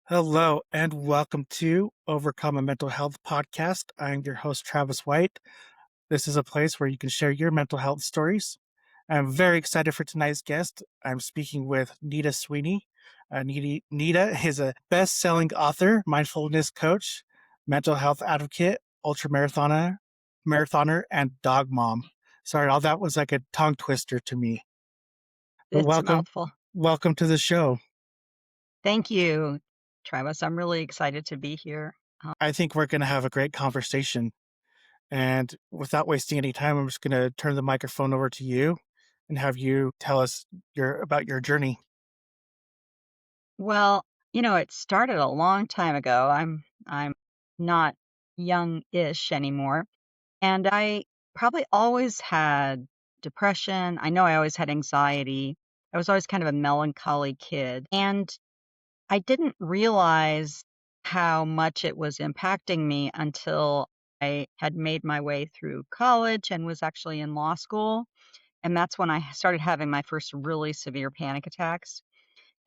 Hello and welcome to Overcome a Mental Health Podcast. I'm your host, Travis White. This is a place where you can share your mental health stories. I'm very excited for tonight's guest. I'm speaking with Nita Sweeney. Nita is a best selling author, mindfulness coach, mental health advocate, marathoner, and dog mom. Sorry, all that was like a tongue twister to me. But It's a mouthful. welcome to the show. Thank you, Travis. I'm really excited to be here. I think we're going to have a great conversation. And without wasting any time, I'm just going to turn the microphone over to you and have you tell us about your journey. Well, it started a long time ago. I'm not young-ish anymore, and I probably always had depression. I know I always had anxiety. I was always kind of a melancholy kid, and I didn't realize how much it was impacting me until I had made my way through college and was actually in law school. And that's when I started having my first really severe panic attacks.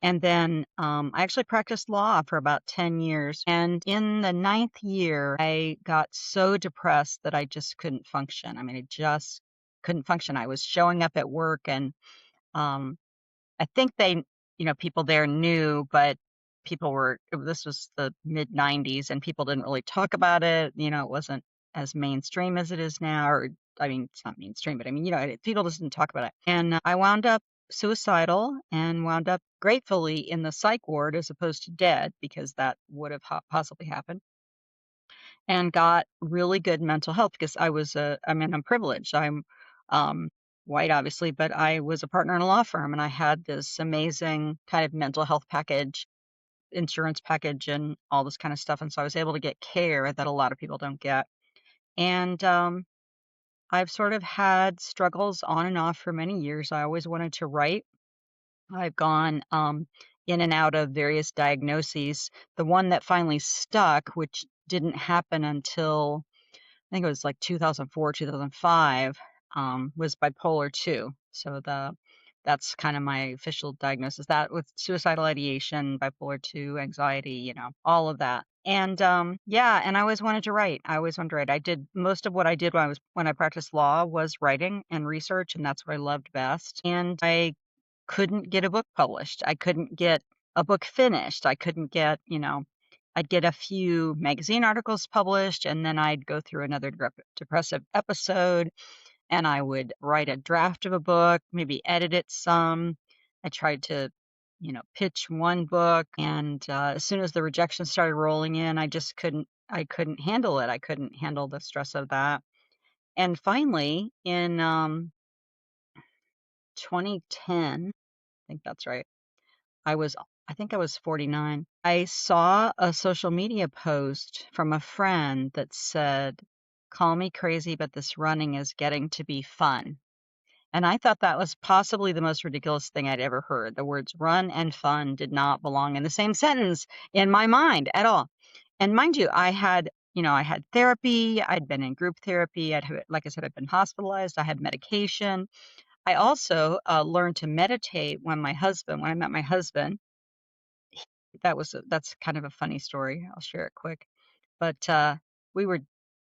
And then I actually practiced law for about 10 years. And in the ninth year, I got so depressed that I just couldn't function. I mean, I just couldn't function. I was showing up at work and um, I think people there knew, but this was the mid 90s and people didn't really talk about it. It wasn't as mainstream as it is now, or I mean, it's not mainstream, but I mean, people just didn't talk about it. And I wound up suicidal and wound up gratefully in the psych ward as opposed to dead because that would have possibly happened and got really good mental health because I'm privileged. I'm um, white, obviously, but I was a partner in a law firm and I had this amazing kind of mental health package, insurance package, and all this kind of stuff. And so I was able to get care that a lot of people don't get. And I've sort of had struggles on and off for many years. I always wanted to write. I've gone in and out of various diagnoses. The one that finally stuck, which didn't happen until I think it was like 2004, 2005, was bipolar 2. So that's kind of my official diagnosis. That with suicidal ideation, bipolar 2, anxiety, all of that. And yeah, and I always wanted to write. I always wanted to write. I did most of what I did when I practiced law was writing and research, and that's what I loved best. And I couldn't get a book published. I couldn't get a book finished. I couldn't get, I'd get a few magazine articles published and then I'd go through another depressive episode and I would write a draft of a book, maybe edit it some. I tried to, pitch one book and as soon as the rejection started rolling in, I couldn't handle it. I couldn't handle the stress of that. And finally in 2010, I think that's right. I was I think I was 49. I saw a social media post from a friend that said, "Call me crazy, but this running is getting to be fun." And I thought that was possibly the most ridiculous thing I'd ever heard. The words run and fun did not belong in the same sentence in my mind at all. And mind you, I had therapy, I'd been in group therapy, like I said, I'd been hospitalized, I had medication. I also learned to meditate when I met my husband. That's kind of a funny story. I'll share it quick. But we were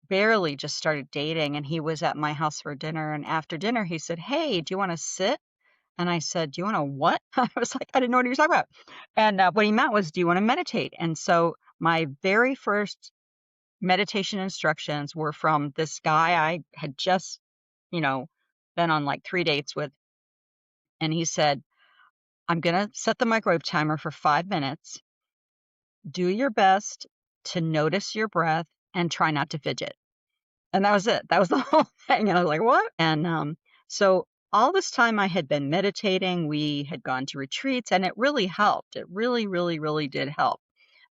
barely just started dating, and he was at my house for dinner. And after dinner, he said, "Hey, do you want to sit?" And I said, "Do you want to what?" I was like, I didn't know what he was talking about. And what he meant was, "Do you want to meditate?" And so my very first meditation instructions were from this guy I had just, you know, been on like 3 dates with. And he said, "I'm going to set the microwave timer for 5 minutes. Do your best to notice your breath and try not to fidget." And that was it. That was the whole thing. And I was like, what? And so all this time I had been meditating, we had gone to retreats, and it really helped. It really, really, really did help.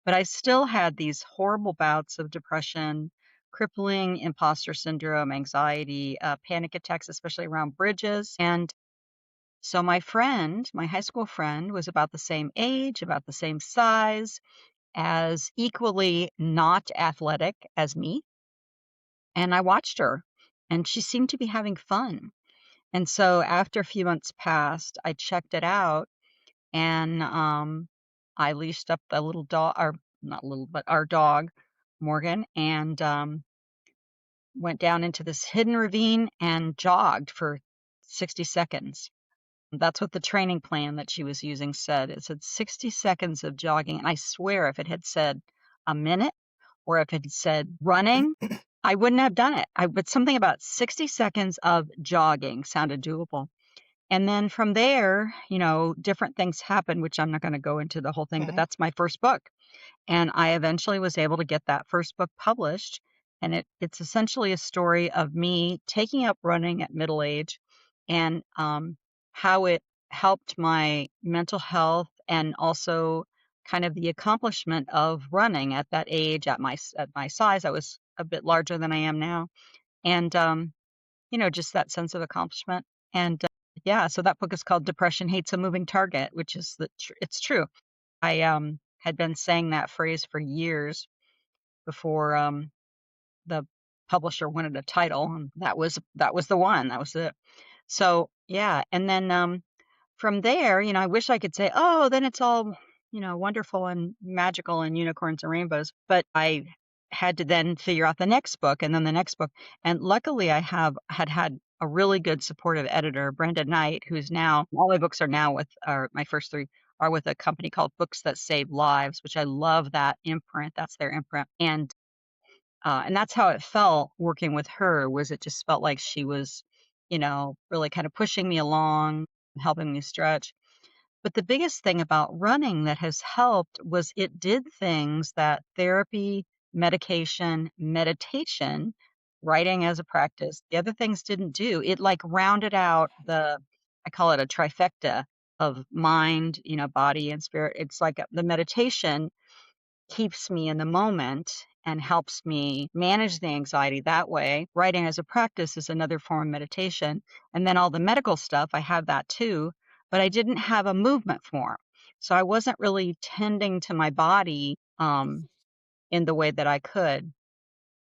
But I still had these horrible bouts of depression, crippling imposter syndrome, anxiety, panic attacks, especially around bridges. And so my high school friend, was about the same age, about the same size, as equally not athletic as me, and I watched her, and she seemed to be having fun. And so after a few months passed, I checked it out, and I leashed up the little dog, or not little, but our dog, Morgan, and went down into this hidden ravine and jogged for 60 seconds. That's what the training plan that she was using said. It said 60 seconds of jogging. And I swear, if it had said a minute or if it had said running, I wouldn't have done it. But something about 60 seconds of jogging sounded doable. And then from there, different things happened, which I'm not going to go into the whole thing, but Mhm. that's my first book. And I eventually was able to get that first book published. And it's essentially a story of me taking up running at middle age and how it helped my mental health and also kind of the accomplishment of running at that age, at my size. I was a bit larger than I am now. And, just that sense of accomplishment. And yeah, so that book is called Depression Hates a Moving Target, which is it's true. I had been saying that phrase for years before the publisher wanted a title, and that was the one. That was it. So yeah, and then from there, I wish I could say, oh, then it's all wonderful and magical and unicorns and rainbows, but I had to then figure out the next book and then the next book, and luckily I had a really good supportive editor, Brenda Knight, who's now all my books are now with, or my first three are with a company called Books That Save Lives, which I love that imprint. That's their imprint, and that's how it felt working with her. Was it just felt like she was, really kind of pushing me along, helping me stretch. But the biggest thing about running that has helped was it did things that therapy, medication, meditation, writing as a practice, the other things didn't do. It like rounded out I call it a trifecta of mind, body and spirit. It's like the meditation keeps me in the moment and helps me manage the anxiety that way. Writing as a practice is another form of meditation. And then all the medical stuff, I have that too, but I didn't have a movement form. So I wasn't really tending to my body in the way that I could.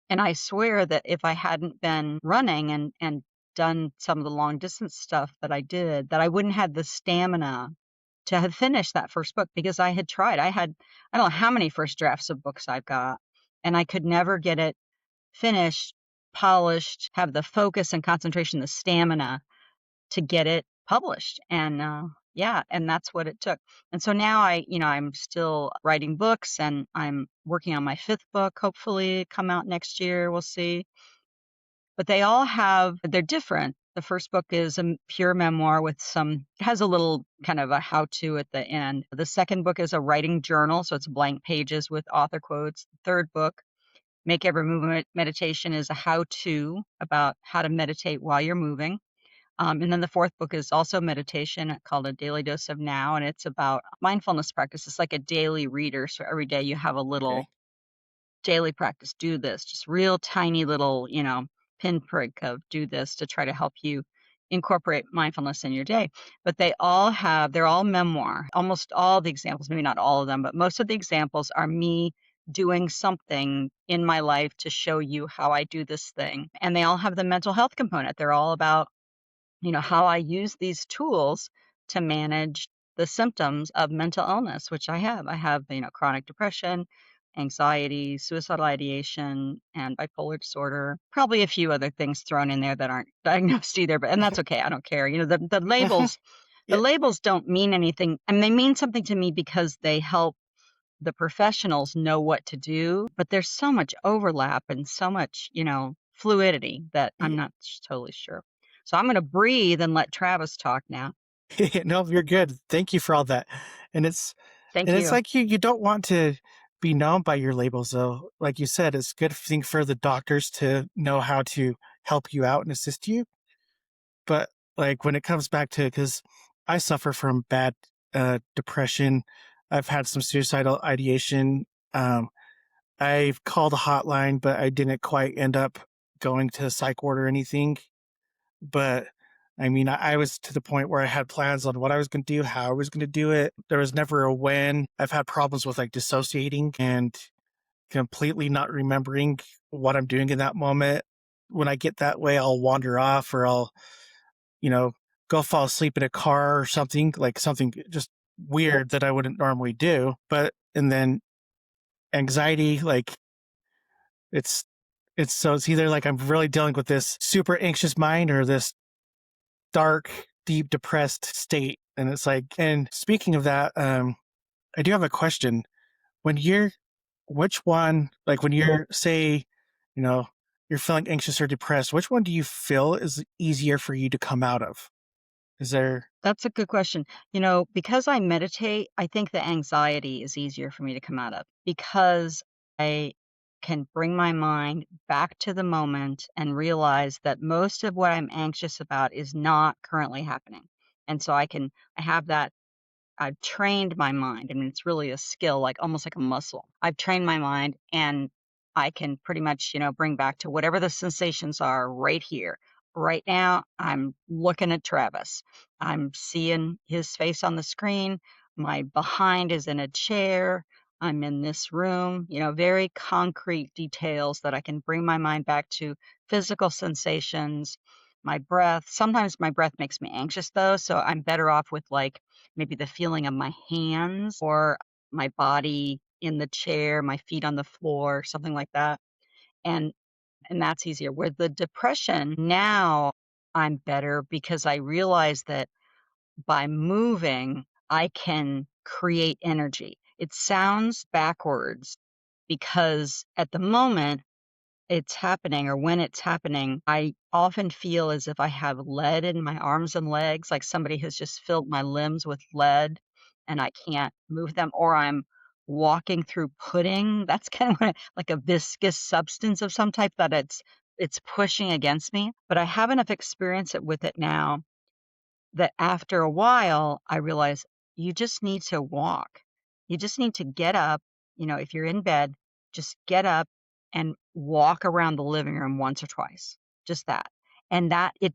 And I swear that if I hadn't been running and done some of the long distance stuff that I did, that I wouldn't have the stamina to have finished that first book because I had tried. I don't know how many first drafts of books I've got, and I could never get it finished, polished, have the focus and concentration, the stamina to get it published. And yeah, and that's what it took. And so now I'm still writing books and I'm working on my fifth book, hopefully come out next year. We'll see. But they're different. The first book is a pure memoir with it has a little kind of a how to at the end. The second book is a writing journal, so it's blank pages with author quotes. The third book, Make Every Movement Meditation, is a how to about how to meditate while you're moving. And then the fourth book is also meditation called A Daily Dose of Now, and it's about mindfulness practice. It's like a daily reader. So every day you have a Okay. little daily practice, do this, just real tiny little, pinprick of do this to try to help you incorporate mindfulness in your day. But they're all memoir. Almost all the examples, maybe not all of them, but most of the examples are me doing something in my life to show you how I do this thing. And they all have the mental health component. They're all about how I use these tools to manage the symptoms of mental illness, which I have. I have, chronic depression, anxiety, suicidal ideation, and bipolar disorder. Probably a few other things thrown in there that aren't diagnosed either, and that's okay. I don't care. The Mhm. labels, the Yeah. labels don't mean anything. And they mean something to me because they help the professionals know what to do, but there's so much overlap and so much, fluidity that I'm y- not totally sure. So I'm going to breathe and let Travis talk now. no, you're good. Thank you for all that. And it's Thank and it's you. like you don't want to be known by your labels though. Like you said, it's good thing for the doctors to know how to help you out and assist you. But like when it comes back to because I suffer from bad depression, I've had some suicidal ideation. Um, I've called a hotline, but I didn't quite end up going to a psych ward or anything. But I mean, I was to the point where I had plans on what I was going to do, how I was going to do it. There was never a when. I've had problems with like dissociating and completely not remembering what I'm doing in that moment. When I get that way, I'll wander off or I'll, you know, go fall asleep in a car or something, like something just weird that I wouldn't normally do. But and then anxiety, like it's it's either like I'm really dealing with this super anxious mind or this dark, deep, depressed state. And it's like, and speaking of that, I do have a question. When you're, which one, like when you're, say, you know, you're feeling anxious or depressed, which one do you feel is easier for you to come out of? Is there, That's a good question. Because I meditate, I think the anxiety is easier for me to come out of because I can bring my mind back to the moment and realize that most of what I'm anxious about is not currently happening. And so I have that I've trained my mind. I mean, it's really a skill, like almost like a muscle. I've trained my mind and I can pretty much, bring back to whatever the sensations are right here. Right now, I'm looking at Travis. I'm seeing his face on the screen. My behind is in a chair. I'm in this room, very concrete details that I can bring my mind back to physical sensations, my breath. Sometimes my breath makes me anxious though, so I'm better off with like maybe the feeling of my hands or my body in the chair, my feet on the floor, something like that. And and that's easier. With the depression, now I'm better because I realize that by moving, I can create energy. It sounds backwards because at the moment it's happening or when it's happening, I often feel as if I have lead in my arms and legs, like somebody has just filled my limbs with lead and I can't move them, or I'm walking through pudding. That's kind of like a viscous substance of some type that it's pushing against me. But I have enough experience with it now that after a while, I realize you just need to walk. You just need to get up. If you're in bed, just get up and walk around the living room once or twice. Just that. And it's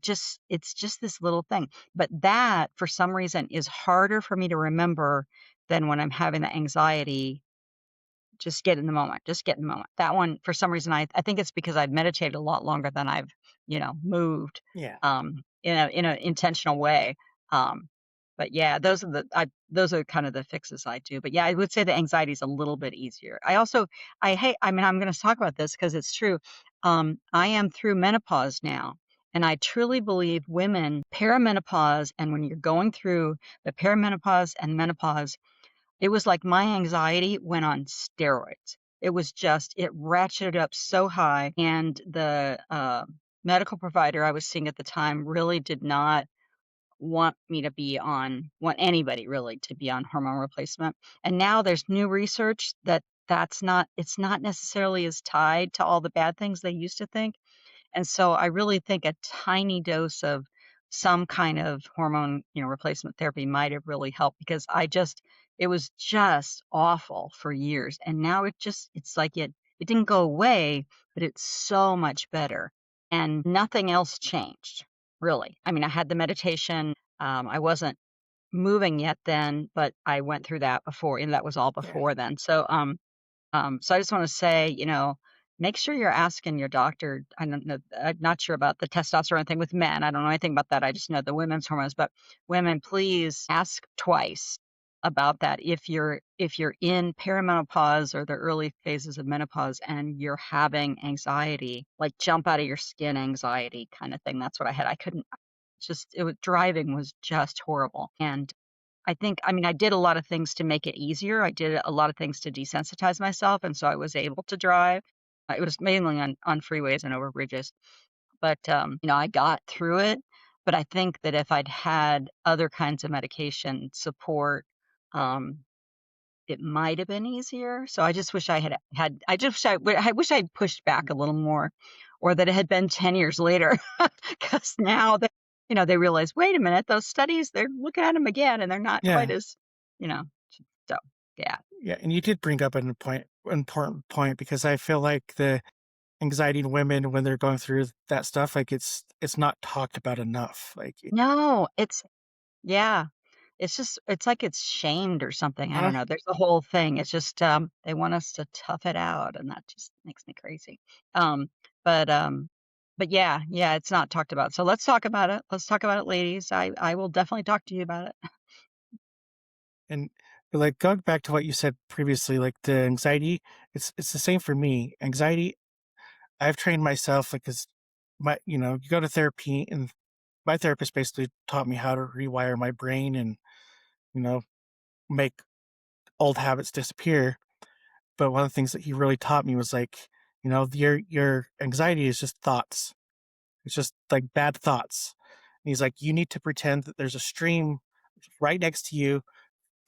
just this little thing. But that, for some reason, is harder for me to remember than when I'm having the anxiety. Just get in the moment, just get in the moment. That one, for some reason, I think it's because I've meditated a lot longer than I've, moved, yeah, in a intentional way. Um, but yeah, those are kind of the fixes I do. But yeah, I would say the anxiety is a little bit easier. I mean, I'm gonna talk about this because it's true. I am through menopause now, and I truly believe women perimenopause and when you're going through the perimenopause and menopause, it was like my anxiety went on steroids. It ratcheted up so high, and the, medical provider I was seeing at the time really did not want anybody really to be on hormone replacement, and now there's new research that it's not necessarily as tied to all the bad things they used to think, and so I really think a tiny dose of some kind of hormone, replacement therapy might have really helped because it was just awful for years. And now it's like it didn't go away, but it's so much better. And nothing else changed, really. I mean, I had the meditation. I wasn't moving yet then, but I went through that before, and that was all yeah, before then. So I just want to say, make sure you're asking your doctor. I don't know. I'm not sure about the testosterone thing with men. I don't know anything about that. I just know the women's hormones. But women, please ask twice about that. If you're in perimenopause or the early phases of menopause and you're having anxiety, like jump out of your skin anxiety kind of thing. That's what I had. I couldn't. Just it was driving was just horrible. And I mean, I did a lot of things to make it easier. I did a lot of things to desensitize myself, and so I was able to drive. It was mainly on freeways and over bridges, but, I got through it, but I think that if I'd had other kinds of medication support, um, it might have been easier. So I just wish I wish I'd pushed back a little more or that it had been 10 years later, because now that, they realize, "Wait a minute, those studies, they're looking at them again, and they're not quite yeah, as" you know, so, yeah. yeah. And you did bring up important point because I feel like the anxiety in women when they're going through that stuff, like it's not talked about enough. Like, No, yeah. It's like it's shamed or something, I huh? don't know, there's the whole thing, it's just, they want us to tough it out, and that just makes me crazy. Um, but, um but yeah, yeah, it's not talked about, so let's talk about it ladies, I will definitely talk to you about it. And like going back to what you said previously, like the anxiety, it's the same for me. Anxiety, I've trained myself like cuz you go to therapy and my therapist basically taught me how to rewire my brain and, you know, make old habits disappear. But one of the things that he really taught me was like, your anxiety is just thoughts. It's just like bad thoughts. And he's like, you need to pretend that there's a stream right next to you,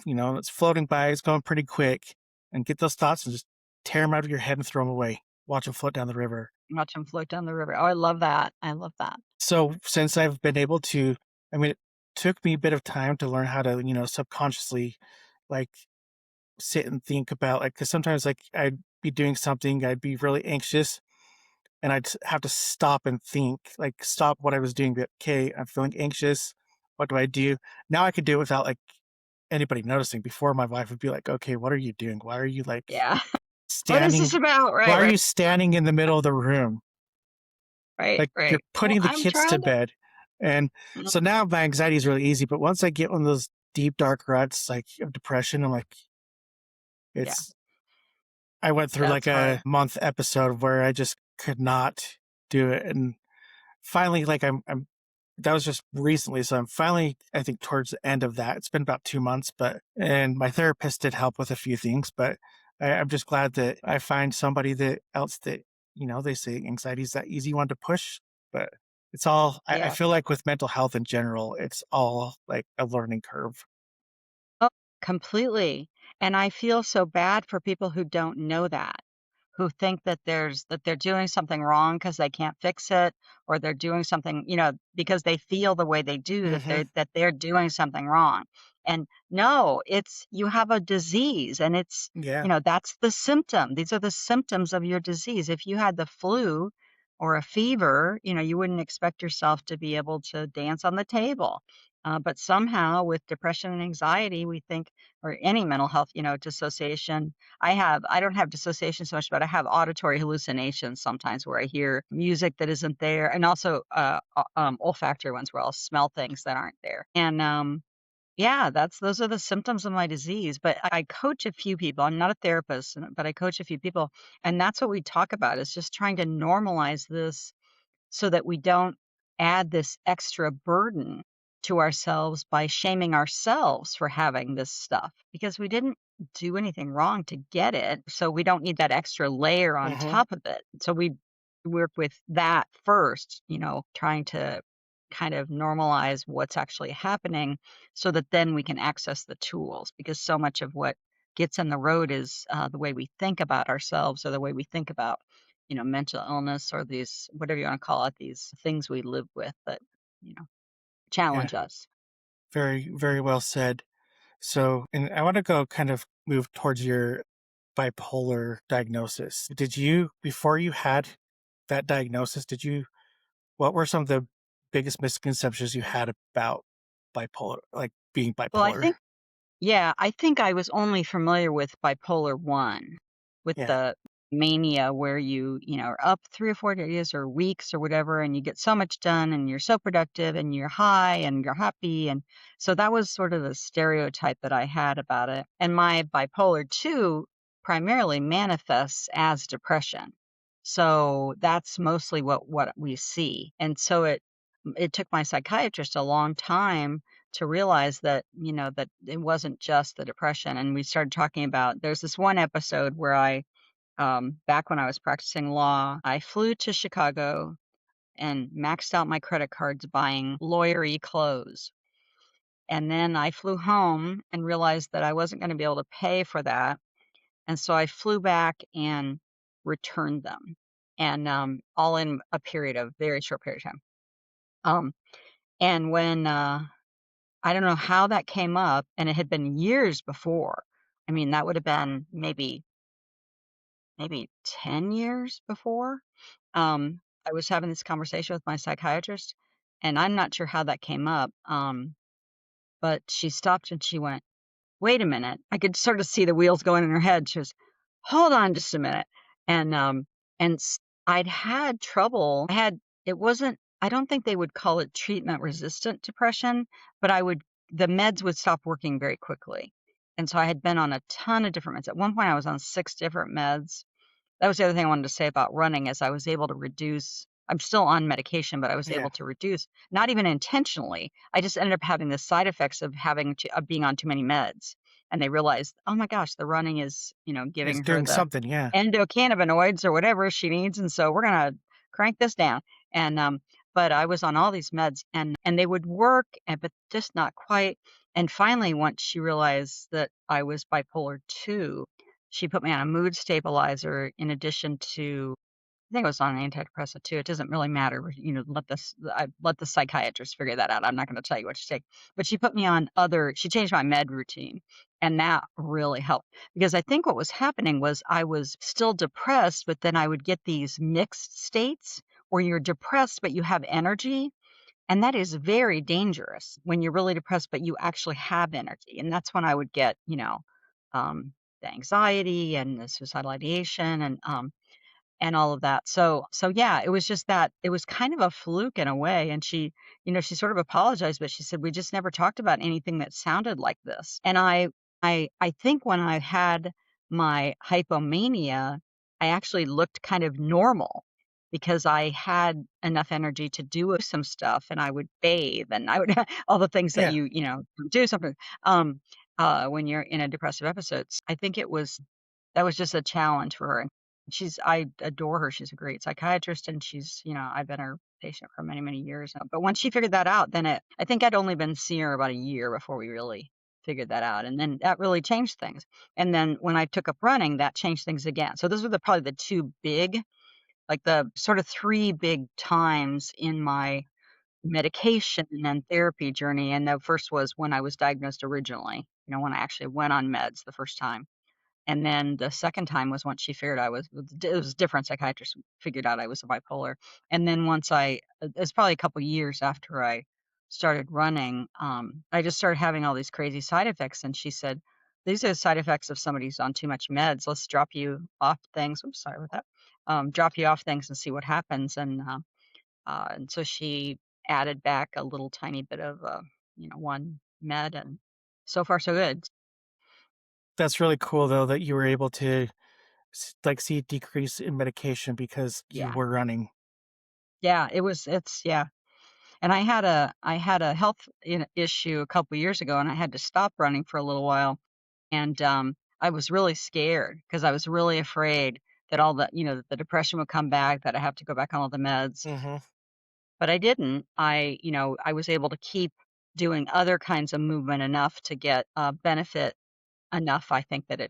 it's floating by, it's going pretty quick, and get those thoughts and just tear them out of your head and throw them away. Watch them float down the river. Watch them float down the river. Oh, I love that. I love that. So since I've been able to, I mean, it took me a bit of time to learn how to, subconsciously like sit and think about like, because sometimes like I'd be doing something, I'd be really anxious and have to stop and think, like stop what I was doing. But okay, I'm feeling anxious. What do I do? Now I could do it without like anybody noticing. Before my wife would be like, okay, what are you doing? Why are you like Yeah. What is standing? this about? Why Right, are right, you standing in the middle of the room? right, Like you're right. Well, putting the I'm kids to trying to. bed. And so Mhm. now my anxiety is really easy. But once I get one of those deep, dark ruts like of depression, I'm like, Yeah, it's, I went through like that's a hard. month episode where I just could not do it. And finally, like I'm that was just recently. So I'm finally, I think, towards the end of that. It's been about 2 months, and my therapist did help with a few things, but I'm just glad that I find somebody that else that, they say anxiety is that easy one to push, but it's all, I Yeah. feel like with mental health in general, it's all like a learning curve. Oh, completely. And I feel so bad for people who don't know that, who think that they're doing something wrong because they can't fix it, or they're doing something, because they feel the way they do Hmm. that they're doing something wrong. And no, it's you have a disease and it's, Yeah. that's the symptom. These are the symptoms of your disease. If you had the flu or a fever, you wouldn't expect yourself to be able to dance on the table. But somehow with depression and anxiety, we think, or any mental health, dissociation. I don't have dissociation so much, but I have auditory hallucinations sometimes where I hear music that isn't there, and also olfactory ones where I'll smell things that aren't there. And yeah, those are the symptoms of my disease. But I coach a few people. I'm not a therapist, but I coach a few people, and that's what we talk about is just trying to normalize this so that we don't add this extra burden to ourselves by shaming ourselves for having this stuff because we didn't do anything wrong to get it. So we don't need that extra layer on Hmm. top of it. So we work with that first, trying to kind of normalize what's actually happening so that then we can access the tools because so much of what gets in the road is the way we think about ourselves or the way we think about mental illness or these, whatever you want to call it, these things we live with that, you know, Yeah. challenge us. Very, very well said. So, and I want to go kind of move towards your bipolar diagnosis. Before you had that diagnosis, what were some of the biggest misconceptions you had about bipolar, like being Well, bipolar? I think I was only familiar with bipolar 1, with Yeah. the mania where are up 3 or 4 days or weeks or whatever, and you get so much done and you're so productive and you're high and you're happy. And so that was sort of the stereotype that I had about it. And my bipolar 2 primarily manifests as depression. So that's mostly what we see. And so it took my psychiatrist a long time to realize that, that it wasn't just the depression. And we started talking about there's this one episode where back when I was practicing law, I flew to Chicago and maxed out my credit cards buying lawyery clothes. And then I flew home and realized that I wasn't going to be able to pay for that. And so I flew back and returned them. And all in a period of very short period of time. And when I don't know how that came up, and it had been years before. I mean, that would have been maybe 10 years before. I was having this conversation with my psychiatrist, and I'm not sure how that came up. But she stopped and she went, "Wait a minute." I could sort of see the wheels going in her head. She was, "Hold on just a minute." And I'd had trouble. It wasn't. I don't think they would call it treatment resistant depression, but the meds would stop working very quickly. And so I had been on a ton of different meds. At one point, I was on 6 different meds. That was the other thing I wanted to say about running is I was able to reduce. I'm still on medication, but I was Yeah. able to reduce, not even intentionally. I just ended up having the side effects of being on too many meds, and they realized, "Oh my gosh, the running is, It's giving her doing the something, yeah. endocannabinoids or whatever she needs, and so we're gonna crank this down." And, but I was on all these meds and they would work, but just not quite. And finally, once she realized that I was bipolar 2, she put me on a mood stabilizer in addition to I think I was on an antidepressant too. It doesn't really matter. Let the psychiatrist figure that out. I'm not going to tell you what to take. But she put me on she changed my med routine. And that really helped because I think what was happening was I was still depressed, but then I would get these mixed states where you're depressed, but you have energy. And that is very dangerous when you're really depressed, but you actually have energy. And that's when I would get, um, the anxiety and the suicidal ideation and all of that. So yeah, it was just that it was kind of a fluke in a way. And she sort of apologized, but she said, "We just never talked about anything that sounded like this." And I think when I had my hypomania, I actually looked kind of normal because I had enough energy to do some stuff and I would bathe and I would all the things that Yeah. do something when you're in a depressive episode. I think that was just a challenge for her. I adore her. She's a great psychiatrist and I've been her patient for many, many years now. But once she figured that out, I think I'd only been seeing her about a year before we really figured that out. And then that really changed things. And then when I took up running, that changed things again. So those were probably the two big, like the sort of three big times in my medication and therapy journey. And the first was when I was diagnosed originally, when I actually went on meds the first time. And then the second time was once she figured it was a different psychiatrist figured out I was a bipolar. And then it's probably a couple years after I started running, I just started having all these crazy side effects. And she said, "These are the side effects of somebody who's on too much meds. Let's drop you off things." Oops, sorry about that. Drop you off things and see what happens. And so she added back a little tiny bit of, one med, and so far so good. That's really cool though that you were able to like see a decrease in medication because you Yeah. were running. Yeah, yeah. And I had a health issue a couple years ago, and I had to stop running for a little while. And I was really scared because I was really afraid that that the depression would come back, that I have to go back on all the meds. Hmm. But I didn't. I was able to keep doing other kinds of movement enough to get benefit enough, I think, that I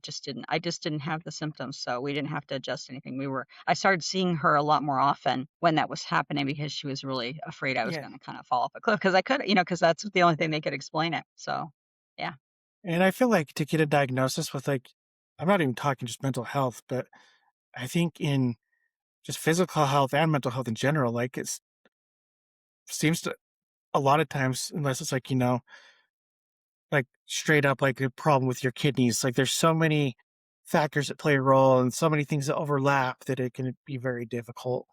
just didn't have the symptoms, so we didn't have to adjust anything. I started seeing her a lot more often when that was happening because she was really afraid I was Yeah. gonna kinda fall off a cliff because I could, because that's the only thing they could explain it. So, yeah. And I feel like to get a diagnosis with like, I'm not even talking just mental health, but I think in just physical health and mental health in general, like seems to a lot of times, unless it's like, like straight up like a problem with your kidneys, like there's so many factors that play a role and so many things that overlap that it can be very difficult.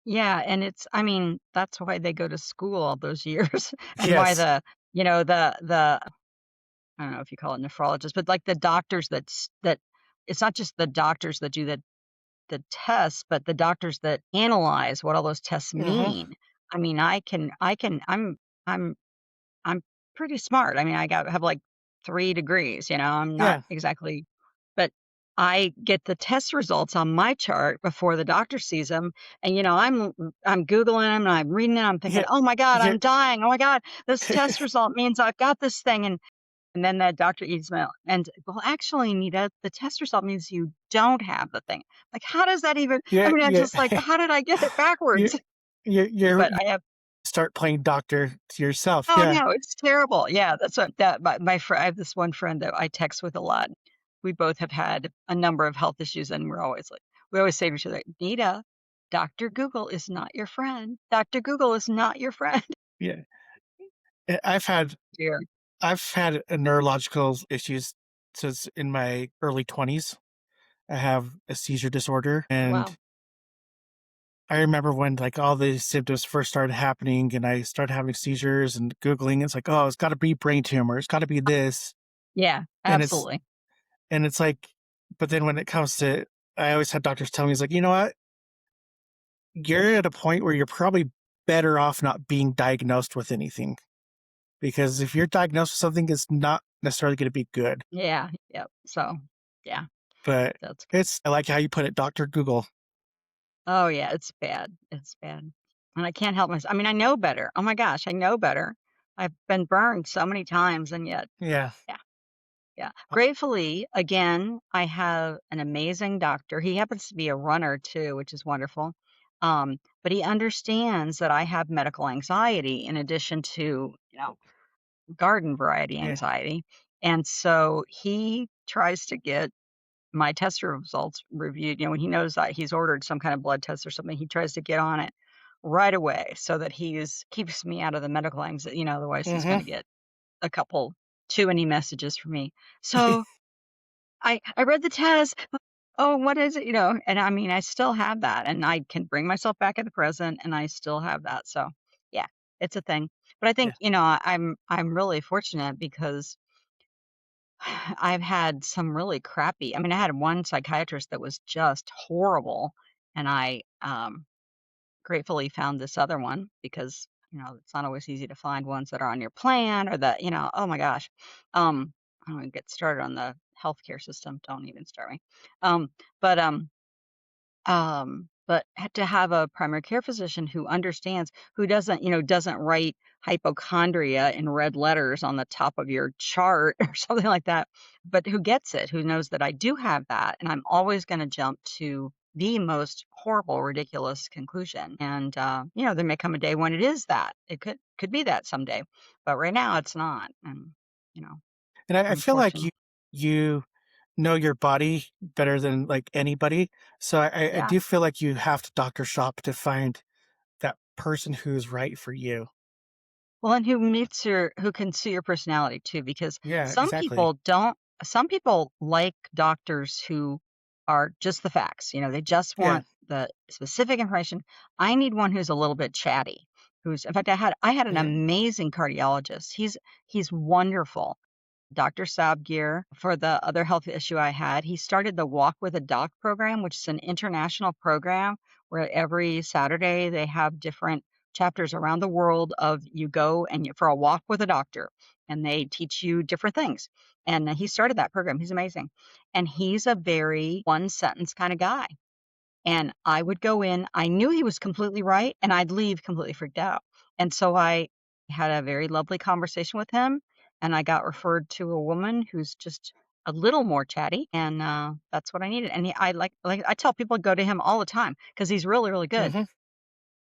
Yeah, and I mean, that's why they go to school all those years and why Yes. the I don't know if you call it nephrologist, but like the doctors that it's not just the doctors that do the tests, but the doctors that analyze what all those tests Hmm. mean. I mean, I'm I'm pretty smart. I mean, have like 3 degrees, I'm not Yeah. exactly, but I get the test results on my chart before the doctor sees them, and, I'm Googling them and I'm reading it, I'm thinking, Yeah. "Oh my god, Yeah. I'm dying. Oh my god, this test result means I've got this thing," and then the doctor eats my and, "Well, actually, Nita, the test result means you don't have the thing." Like, how does that even I Yeah. mean, I'm Yeah. just like, "How did I get it you backwards?" But you I have start playing doctor to yourself. oh, Yeah. no, it's terrible. Yeah, that's what that my friend I have this one friend that I text with a lot. We both have had a number of health issues, and we always say to each other, "Nita, Doctor Google is not your friend. Doctor Google is not your friend." Yeah. Dear. I've had a neurological issues since in my early 20s. I have a seizure disorder, Oh, and wow. I remember when, like, all these symptoms first started happening and I started having seizures and Googling, it's like, "Oh, it's gotta be brain tumor, it's gotta be this." Yeah, And it's absolutely. and it's like, but then when it comes to, I always had doctors tell me, "He's like, you know what? You're at a point where you're probably better off not being diagnosed with anything, because if you're diagnosed with something, it's not necessarily going to be good." Yeah, yep. So, yeah, But that's it's, I like how you put it, Doctor Google. oh, yeah, it's bad, it's bad. And I can't help myself. I mean, I know better. Oh my gosh, I know better. I've been burned so many times, and yet Yeah. yeah, yeah. Gratefully, again, I have an amazing doctor. He happens to be a runner too, which is wonderful. But he understands that I have medical anxiety in addition to, garden variety Yeah. anxiety. And so he tries to get my test results reviewed. When he knows that he's ordered some kind of blood test or something, he tries to get on it right away so that he's keeps me out of the medical anxiety. Otherwise he's going Mhm. to get a couple too many messages from me. So I read the test. Oh, what is it? And I mean, I still have that, and I can bring myself back at the present, and I still have that. So, yeah, it's a thing. But I Yeah. think I'm really fortunate because I've had some really crappy. I mean, I had one psychiatrist that was just horrible, and I gratefully found this other one because it's not always easy to find ones that are on your plan or that oh my gosh. I don't even get started on the healthcare system. Don't even start me. Um, but had to have a primary care physician who understands, who doesn't write hypochondria in red letters on the top of your chart or something like that, but who gets it, who knows that I do have that, and I'm always going to jump to the most horrible, ridiculous conclusion. And there may come a day when it is that. It could be that someday, but right now it's not. And you know, And I feel like unfortunately, you know your body better than like anybody. So I yeah. do feel like you have to doctor shop to find that person who's right for you. Well, and who can see your personality too, because Yeah, some exactly. people don't some people like doctors who are just the facts, they just Yeah. want the specific information. I need one who's a little bit chatty, who's in fact, I had an Yeah. amazing cardiologist. He's wonderful. Dr. Sabgir for the other health issue I had. He started the Walk with a Doc program, which is an international program where every Saturday they have different chapters around the world of you go and for a walk with a doctor, and they teach you different things. And he started that program. He's amazing. And he's a very one sentence kind of guy. And I would go in, I knew he was completely right, and I'd leave completely freaked out. And so I had a very lovely conversation with him, and I got referred to a woman who's just a little more chatty, and that's what I needed. And I like I tell people to go to him all the time because he's really, really good. Mhm.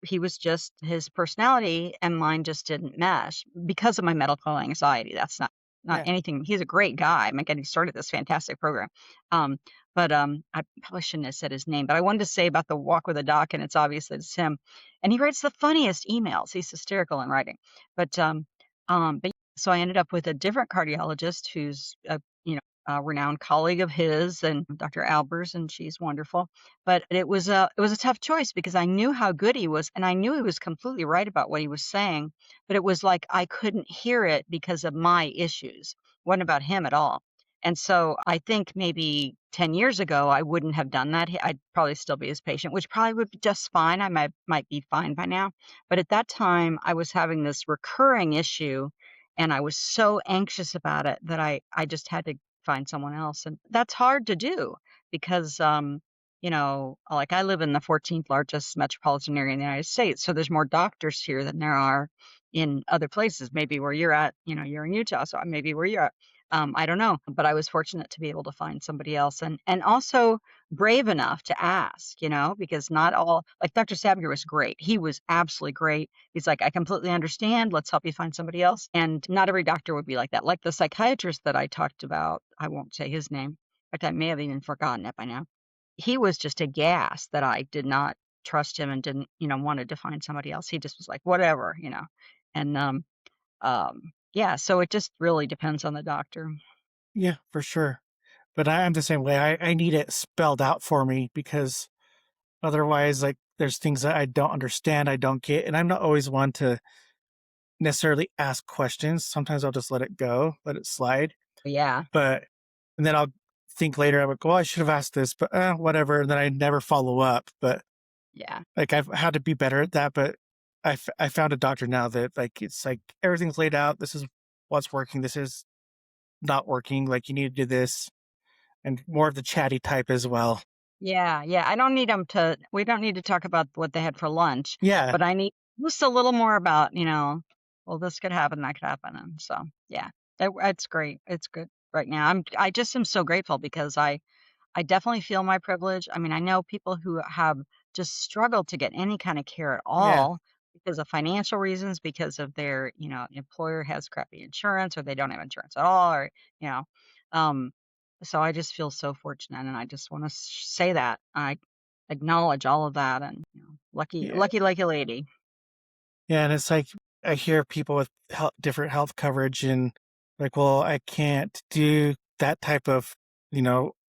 He was just his personality and mine just didn't mesh because of my medical anxiety. That's not Yeah. anything. He's a great guy. I'm getting started this fantastic program. Um, but I probably shouldn't have said his name, but I wanted to say about the walk with a doc, and it's obvious that it's him. And he writes the funniest emails. He's hysterical in writing. But so I ended up with a different cardiologist who's a renowned colleague of his, and Dr. Albers, and she's wonderful. But it was a tough choice because I knew how good he was, and I knew he was completely right about what he was saying, but it was like I couldn't hear it because of my issues. It wasn't about him at all. And so I think maybe 10 years ago, I wouldn't have done that. I'd probably still be his patient, which probably would be just fine. I might be fine by now. But at that time, I was having this recurring issue, and I was so anxious about it that I just had to find someone else, and that's hard to do because, like, I live in the 14th largest metropolitan area in the United States, so there's more doctors here than there are in other places, maybe where you're at, you're in Utah, so maybe where you're at, I don't know, but I was fortunate to be able to find somebody else and also brave enough to ask, because not all like, Dr. Sabger was great. He was absolutely great. He's like, "I completely understand. Let's help you find somebody else." And not every doctor would be like that. Like the psychiatrist that I talked about, I won't say his name. In fact, I may have even forgotten it by now. He was just aghast that I did not trust him and didn't, wanted to find somebody else. He just was like, whatever. And yeah, so it just really depends on the doctor. Yeah, for sure. But I'm the same way. I need it spelled out for me, because otherwise, like, there's things that I don't understand, I don't get, and I'm not always one to necessarily ask questions. Sometimes I'll just let it go, let it slide. Yeah. but and then I'll think later, I'm like, well, I should have asked this, but whatever. And then I never follow up. But Yeah. like I've had to be better at that. But I found a doctor now that like it's like everything's laid out. This is what's working. This is not working. Like you need to do this, and more of the chatty type as well. Yeah, yeah, I don't need them to we don't need to talk about what they had for lunch, Yeah, but I need just a little more about, well, this could happen, that could happen, and so, yeah, it's great. It's good right now. I just am so grateful because I definitely feel my privilege. I mean, I know people who have just struggled to get any kind of care at yeah, all because of financial reasons, because of their, employer has crappy insurance or they don't have insurance at all, or, you know, um, so I just feel so fortunate and I just want to say that I acknowledge all of that and, lucky, yeah, lucky, like a lady. yeah. And it's like I hear people with different health coverage, and like, well, I can't do that type of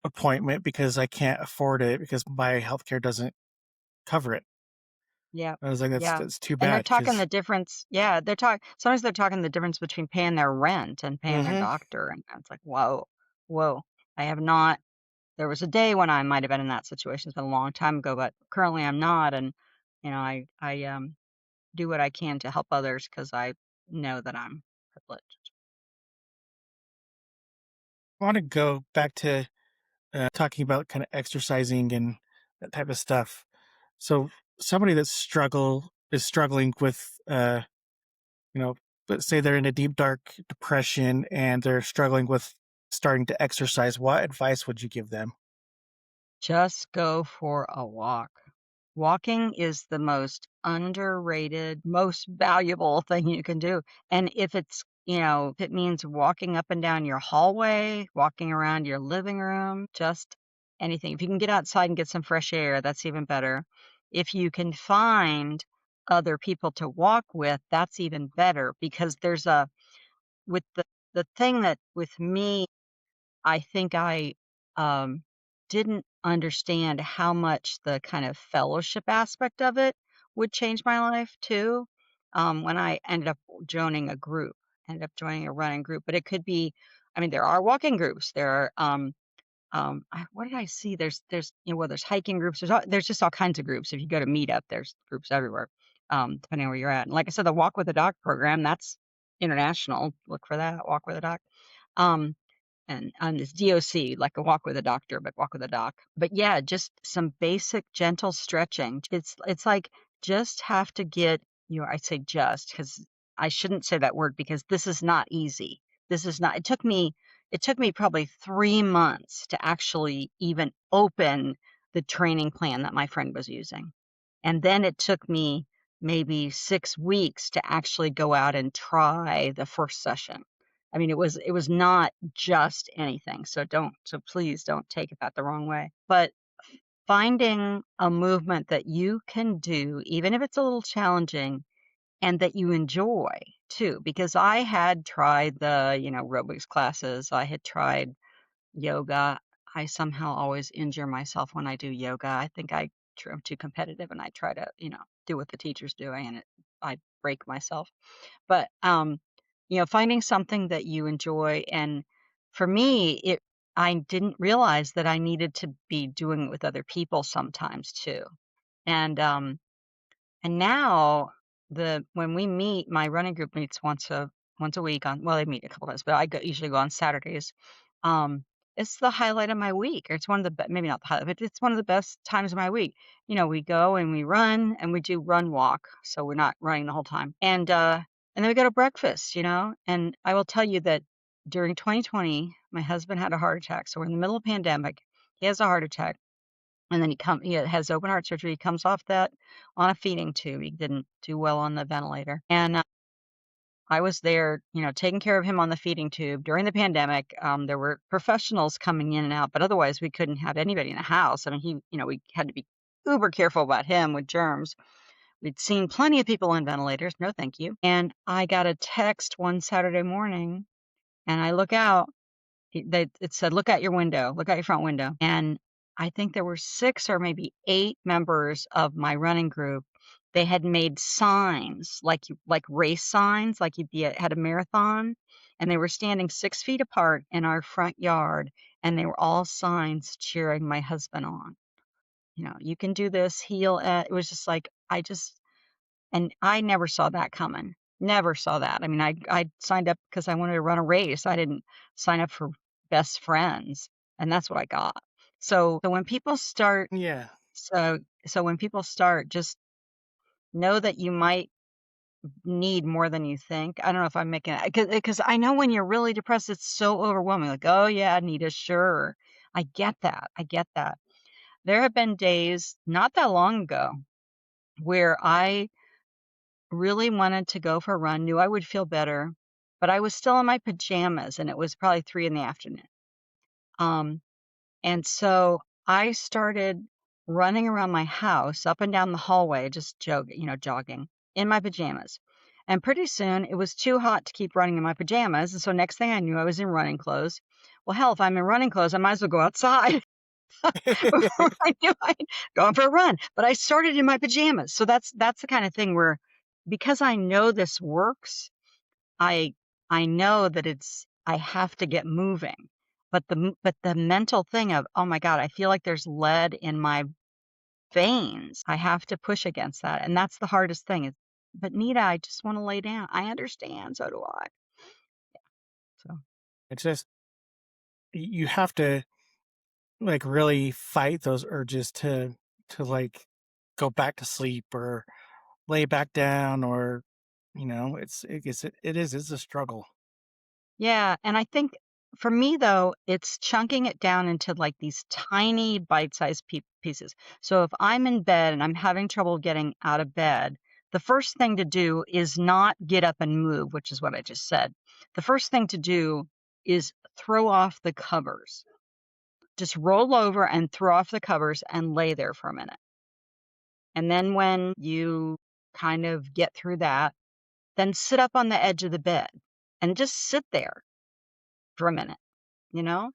appointment because I can't afford it because my healthcare doesn't cover it. Yeah. I was like, Yeah. that's too And they're bad talking because. the difference. Yeah. Sometimes they're talking the difference between paying their rent and paying their Hmm. doctor. And it's like, whoa, whoa. I have not, there was a day when I might have been in that situation. It's been a long time ago, but currently I'm not. And, I do what I can to help others because I know that I'm privileged. I want to go back to talking about kind of exercising and that type of stuff. So somebody that is struggling with you know, let's say they're in a deep dark depression and they're struggling with starting to exercise, what advice would you give them? Just go for a walk. Walking is the most underrated, most valuable thing you can do. And if it means walking up and down your hallway, walking around your living room, just anything. If you can get outside and get some fresh air, that's even better. If you can find other people to walk with, that's even better because with the thing that with me I think I, um, didn't understand how much the kind of fellowship aspect of it would change my life too, when I ended up joining a running group, but it could be I mean, there are walking groups, there are, what did I see? There's hiking groups, there's just all kinds of groups. If you go to Meetup, there's groups everywhere, depending on where you're at, and like I said, the Walk with a Doc program, that's international. Look for that, Walk with a Doc. Um, and it's DOC, like a walk with a doctor, but walk with a doc. But yeah, just some basic gentle stretching. It's like just have to get I say just because I shouldn't say that word because this is not easy. This is not. It took me probably 3 months to actually even open the training plan that my friend was using. And then it took me maybe 6 weeks to actually go out and try the first session. I mean, it was not just anything, so please don't take that the wrong way. But finding a movement that you can do, even if it's a little challenging, and that you enjoy too, because I had tried the, aerobics classes, I had tried yoga. I somehow always injure myself when I do yoga. I think I'm too competitive and I try to, do what the teacher's doing and I break myself. But finding something that you enjoy and for me, I didn't realize that I needed to be doing it with other people sometimes too. And and now when we meet, my running group meets once a week they meet a couple times, but usually go on Saturdays. Um, it's the highlight of my week, or it's one of the maybe not the highlight, but it's one of the best times of my week. We go and we run and we do run walk, so we're not running the whole time. And then we go to breakfast, And I will tell you that during 2020, my husband had a heart attack. So we're in the middle of pandemic. He has a heart attack. And then he has open heart surgery. He comes off that on a feeding tube. He didn't do well on the ventilator. And I was there, taking care of him on the feeding tube during the pandemic. There were professionals coming in and out, but otherwise we couldn't have anybody in the house. I mean, we had to be uber careful about him with germs. We'd seen plenty of people on ventilators. No, thank you. And I got a text one Saturday morning and I look out it said, "Look out your window. Look out your front window." And I think there were 6 or maybe 8 members of my running group. they had made signs like race signs, like you'd be had a marathon, and they were standing 6 feet apart in our front yard, and they were all signs cheering my husband on. "You can do this, he'll" it was just like, and I never saw that coming. Never saw that. I mean, I signed up because I wanted to run a race. I didn't sign up for best friends, and that's what I got. So when people start Yeah. so so when people start, just know that you might need more than you think. I don't know if I'm making it because I know when you're really depressed, it's so overwhelming. Like, oh yeah, Anita, sure. I get that. I get that. There have been days not that long ago where I really wanted to go for a run, knew I would feel better, but I was still in my pajamas and it was probably 3 in the afternoon. Um, and so I started running around my house up and down the hallway, just jogging in my pajamas. And pretty soon it was too hot to keep running in my pajamas. And so next thing I knew, I was in running clothes. Well, hell, if I'm in running clothes, I might as well go outside before I knew I'd gone for a run. But I started in my pajamas. So that's the kind of thing where because I know this works, I I know that I have to get moving. But the mental thing of, "Oh my god, I feel like there's lead in my veins." I have to push against that, and that's the hardest thing is, "But Nita, I just wanna lay down." I understand, so do I. So It's just you have to like really fight those urges to like go back to sleep or lay back down or it's a struggle. yeah, and I think for me, though, it's chunking it down into, like, these tiny bite-sized pieces. So if I'm in bed and I'm having trouble getting out of bed, the first thing to do is not get up and move, which is what I just said. The first thing to do is throw off the covers. Just roll over and throw off the covers and lay there for a minute. And then when you kind of get through that, then sit up on the edge of the bed and just sit there for a minute, you know?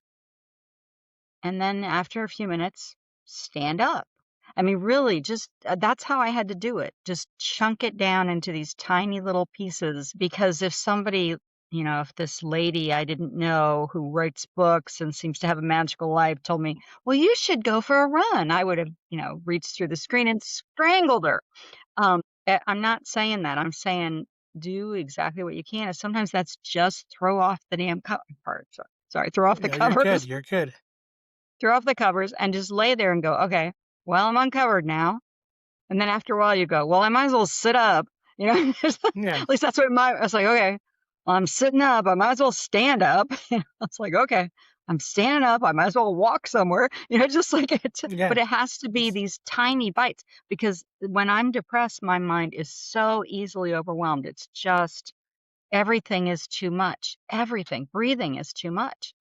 And then after a few minutes, stand up. I mean, really, just that's how I had to do it. Just chunk it down into these tiny little pieces. Because if this lady I didn't know who writes books and seems to have a magical life told me, well, you should go for a run, I would have, reached through the screen and strangled her. I'm not saying that. I'm saying do exactly what you can. And sometimes that's just throw off the damn part. Sorry, throw off the Yeah, you're good. covers. You're good. Throw off the covers and just lay there and go, "Okay, well, I'm uncovered now." And then after a while you go, "Well, I might as well sit up." You know, Yeah. at least that's what I was like, "Okay, well, I'm sitting up. I might as well stand up." It's like, "Okay, I'm standing up. I might as well walk somewhere." Just like Yeah. but it has to be It's these tiny bites because when I'm depressed, my mind is so easily overwhelmed. It's just everything is too much. Everything. Breathing is too much.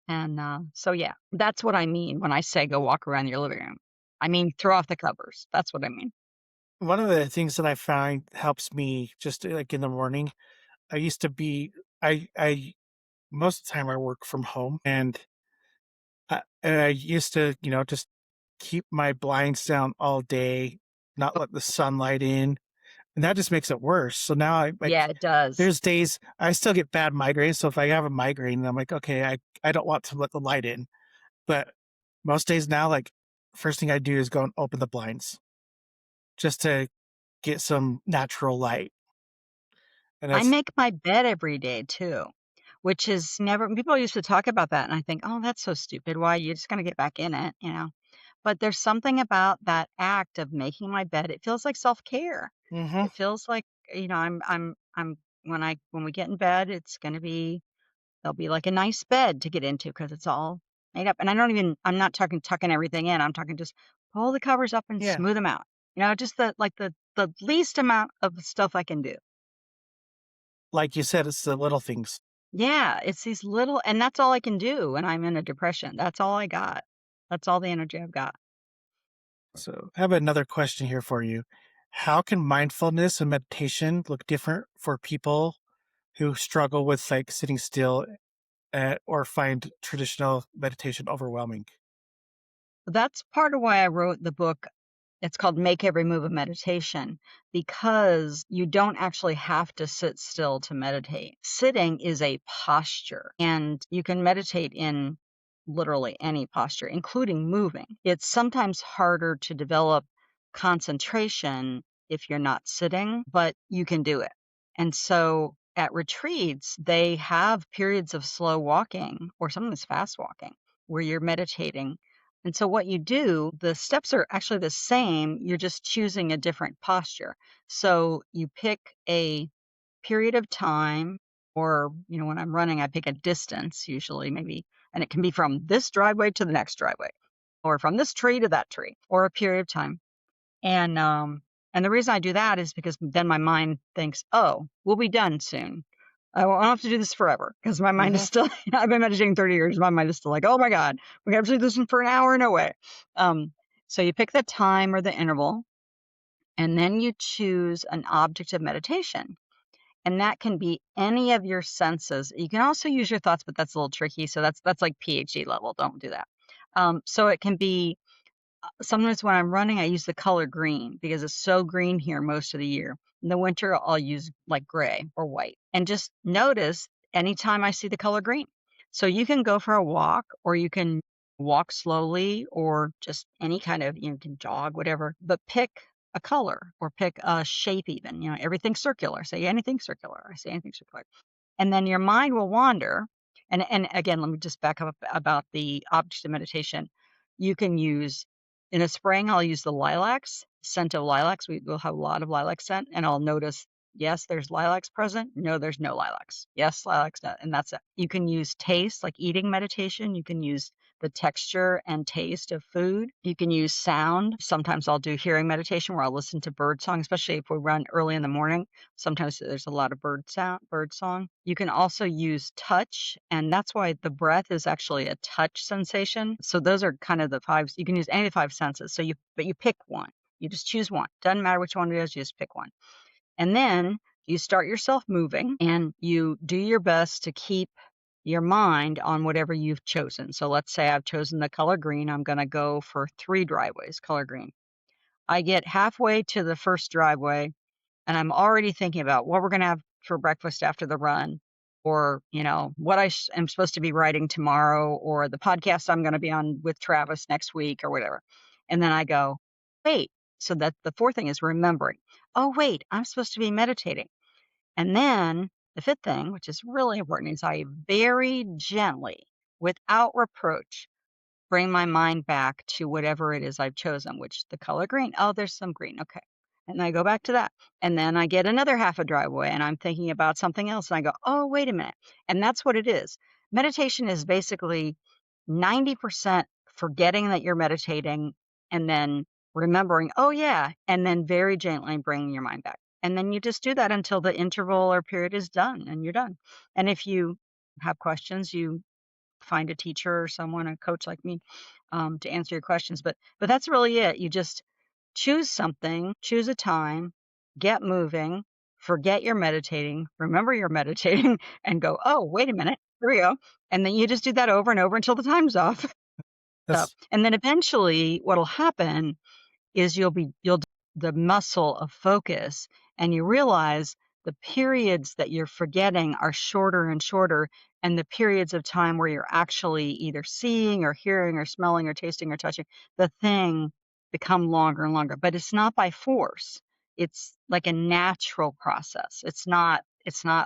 And, so yeah, that's what I mean when I say go walk around your living room. I mean, throw off the covers. That's what I mean. one of the things that I find helps me just like in the morning. I used to be I most of the time I work from home and I used to, just keep my blinds down all day, not let the sunlight in, and that just makes it worse. So now I Yeah, like it does. there's days I still get bad migraines. So if I have a migraine, I'm like, okay, I don't want to let the light in. But most days now, like first thing I do is go and open the blinds just to get some natural light. And I that's make my bed every day too, which is never people used to talk about that, and I think, "Oh, that's so stupid. Why? You're just gonna get back in it, you know?" But there's something about that act of making my bed, it feels like self-care. hmm It feels like, I'm when we get in bed, there'll be like a nice bed to get into because it's all made up. And I'm not talking tucking everything in. I'm talking just pull the covers up and yeah, smooth them out. Just the least amount of stuff I can do. like you said, it's the little things. Yeah, it's these little, and that's all I can do when I'm in a depression. That's all I got. That's all the energy I've got. So I have another question here for you. How can mindfulness and meditation look different for people who struggle with like sitting still or find traditional meditation overwhelming? That's part of why I wrote the book It's called Make Every Move a Meditation because you don't actually have to sit still to meditate. Sitting is a posture, and you can meditate in literally any posture, including moving. It's sometimes harder to develop concentration if you're not sitting, but you can do it. And so at retreats, they have periods of slow walking or sometimes fast walking where you're meditating. And so what you do, the steps are actually the same, you're just choosing a different posture. So you pick a period of time, or, when I'm running, I pick a distance usually, maybe, and it can be from this driveway to the next driveway, or from this tree to that tree, or a period of time. And the reason I do that is because then my mind thinks, "Oh, we'll be done soon. I don't have to do this forever," because my mind is Hmm. still I've been meditating 30 years. My mind is still like, "Oh my God, we have to do this one for an hour? No way." Um, so you pick the time or the interval, and then you choose an object of meditation. And that can be any of your senses. You can also use your thoughts, but that's a little tricky. So that's like PhD level. Don't do that. So it can be sometimes when I'm running, I use the color green because it's so green here most of the year. In the winter, I'll use like gray or white. And just notice anytime I see the color green. So you can go for a walk, or you can walk slowly, or just any kind of, you can jog, whatever, but pick a color or pick a shape even. Everything's circular. Say anything circular. I say anything circular. And then your mind will wander. And again, let me just back up about the object of meditation. You can use, in a spring, I'll use the lilacs, scent of lilacs. We will have a lot of lilac scent, and I'll notice, yes, there's lilacs present. No, there's no lilacs. Yes, lilacs, no, and that's it. You can use taste, like eating meditation. You can use the texture and taste of food. You can use sound. Sometimes I'll do hearing meditation where I'll listen to bird song, especially if we run early in the morning. Sometimes there's a lot of bird song. You can also use touch, and that's why the breath is actually a touch sensation. So those are kind of the five. You can use any of the five senses. But you pick one. You just choose one. Doesn't matter which one it is. You just pick one, and then you start yourself moving, and you do your best to keep your mind on whatever you've chosen. So let's say I've chosen the color green. I'm going to go for 3 driveways, color green. I get halfway to the first driveway, and I'm already thinking about what we're going to have for breakfast after the run, or, what I am supposed to be writing tomorrow, or the podcast I'm going to be on with Travis next week, or whatever. And then I go, wait. So that the fourth thing is remembering. Oh, wait, I'm supposed to be meditating. And then the fifth thing, which is really important, is I very gently, without reproach, bring my mind back to whatever it is I've chosen, which the color green. Oh, there's some green. Okay. And I go back to that. And then I get another half a driveway and I'm thinking about something else. And I go, oh, wait a minute. And that's what it is. Meditation is basically 90% forgetting that you're meditating, and then remembering, oh, yeah. And then very gently bringing your mind back. And then you just do that until the interval or period is done and you're done. And if you have questions, you find a teacher or someone, a coach like me, to answer your questions. But that's really it. You just choose something, choose a time, get moving, forget you're meditating, remember you're meditating, and go, oh, wait a minute, here we go. And then you just do that over and over until the time's off. That's And then eventually what'll happen is you'll the muscle of focus, and you realize the periods that you're forgetting are shorter and shorter, and the periods of time where you're actually either seeing or hearing or smelling or tasting or touching the thing become longer and longer. But it's not by force. It's like a natural process. It's not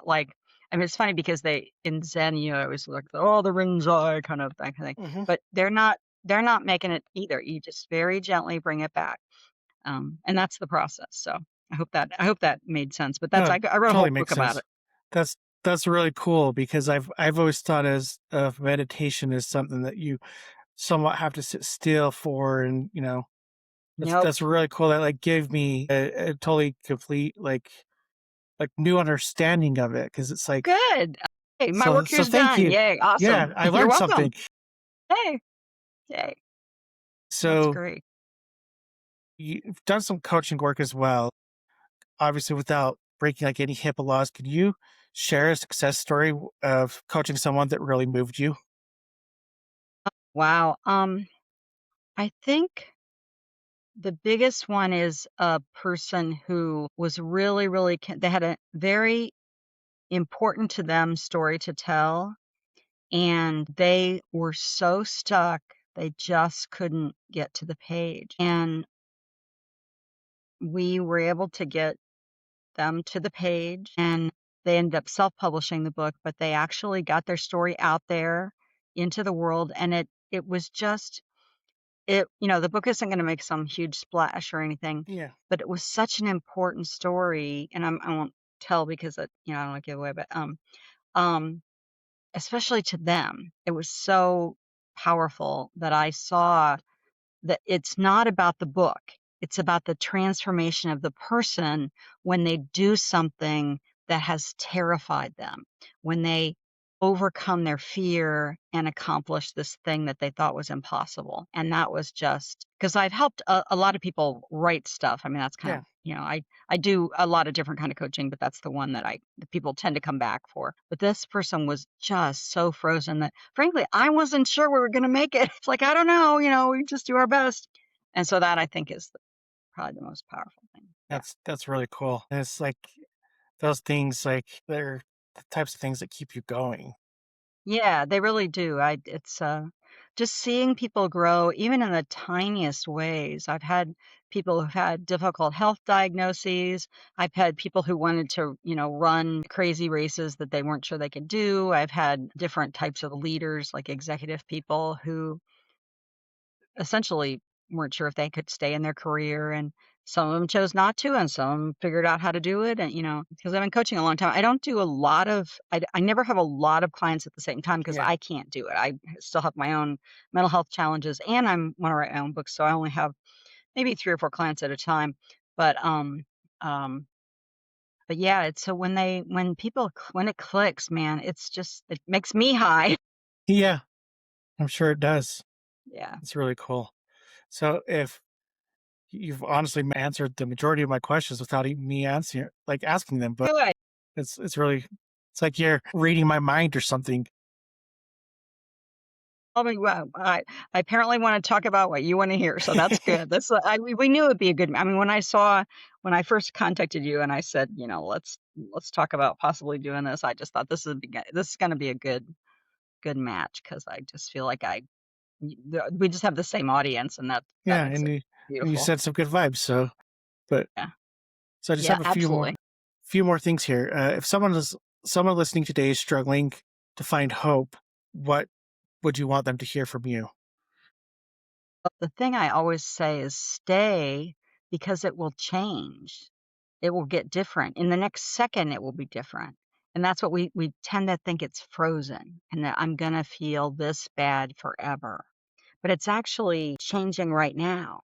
like, I mean, it's funny because they in Zen, always like, oh, the ring's eye kind of that kind of thing. hmm But they're not making it either. You just very gently bring it back. And that's the process. So I hope that made sense. But no, I wrote a totally whole book makes about sense. it. That's that's really cool because I've always thought as of meditation as something that you somewhat have to sit still for, and Nope. that's really cool. That like gave me a totally complete like new understanding of it, because it's like Good. Hey, my so work so here's thank done. you. Yay. Yeah, Awesome. I You're learned welcome. something. Hey. Yay. That's So great. you've done some coaching work as well, obviously without breaking like any HIPAA laws. Could you share a success story of coaching someone that really moved you? Wow. I think The biggest one is a person who was really, really they had a very important to them story to tell, and they were so stuck, they just couldn't get to the page, and we were able to get them to the page, and they ended up self-publishing the book, but they actually got their story out there into the world, and it was just the book isn't gonna make some huge splash or anything, Yeah. but it was such an important story, and I won't tell because I don't wanna give away, but, um, especially to them, it was so powerful that I saw that it's not about the book. It's about the transformation of the person when they do something that has terrified them, when they overcome their fear and accomplish this thing that they thought was impossible. And that was just because I've helped a lot of people write stuff. I mean, that's kind Yeah. of, I do a lot of different kind of coaching, but that's the one that the people tend to come back for. But this person was just so frozen that frankly, I wasn't sure we were going to make it. It's like, I don't know, we just do our best. And so that I think is probably the most powerful thing. Yeah. That's really cool. And it's like those things, like, they're the types of things that keep you going. Yeah, they really do. It's just seeing people grow even in the tiniest ways. I've had people who've had difficult health diagnoses. I've had people who wanted to, run crazy races that they weren't sure they could do. I've had different types of leaders, like executive people who essentially weren't sure if they could stay in their career, and some of them chose not to, and some of 'em figured out how to do it, and, because I've been coaching a long time, I don't do a lot of I never have a lot of clients at the same time because Yeah. I can't do it. I still have my own mental health challenges, and I'm wanna write my own books, so I only have maybe 3 or 4 clients at a time, but, um, but yeah, it's so when it clicks, man, it makes me high. Yeah. I'm sure it does. Yeah. It's really cool. So if you've honestly answered the majority of my questions without even me answering, like, asking them, but Good. it's really, it's like you're reading my mind or something. Oh my wow, I apparently wanna talk about what you wanna hear, so that's good. That's we knew it'd be a good I mean, when I first contacted you and I said, let's talk about possibly doing this, I just thought this is gonna be a good match because I just feel like we just have the same audience, and that Yeah, makes it and you beautiful. said some good vibes, so but Yeah. so I just Yeah, have a absolutely. few more things here. If someone listening today is struggling to find hope, what would you want them to hear from you? But the thing I always say is stay because it will change. It will get different. In the next second, it will be different. And that's what we tend to think it's frozen and that I'm going to feel this bad forever. But it's actually changing right now.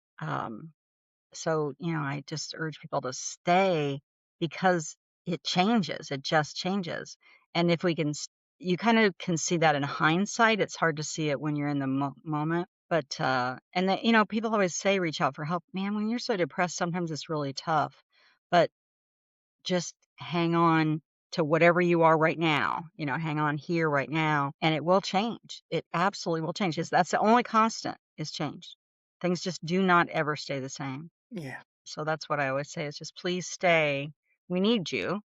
So, I just urge people to stay because it changes. It just changes. And if we can, you kind of can see that in hindsight. It's hard to see it when you're in the moment. But, and that, people always say reach out for help. Man, when you're so depressed, sometimes it's really tough. But just hang on to whatever you are right now, hang on here right now, and it will change. It absolutely will change. That's the only constant is change. Things just do not ever stay the same. Yeah. So that's what I always say is just please stay. We need you.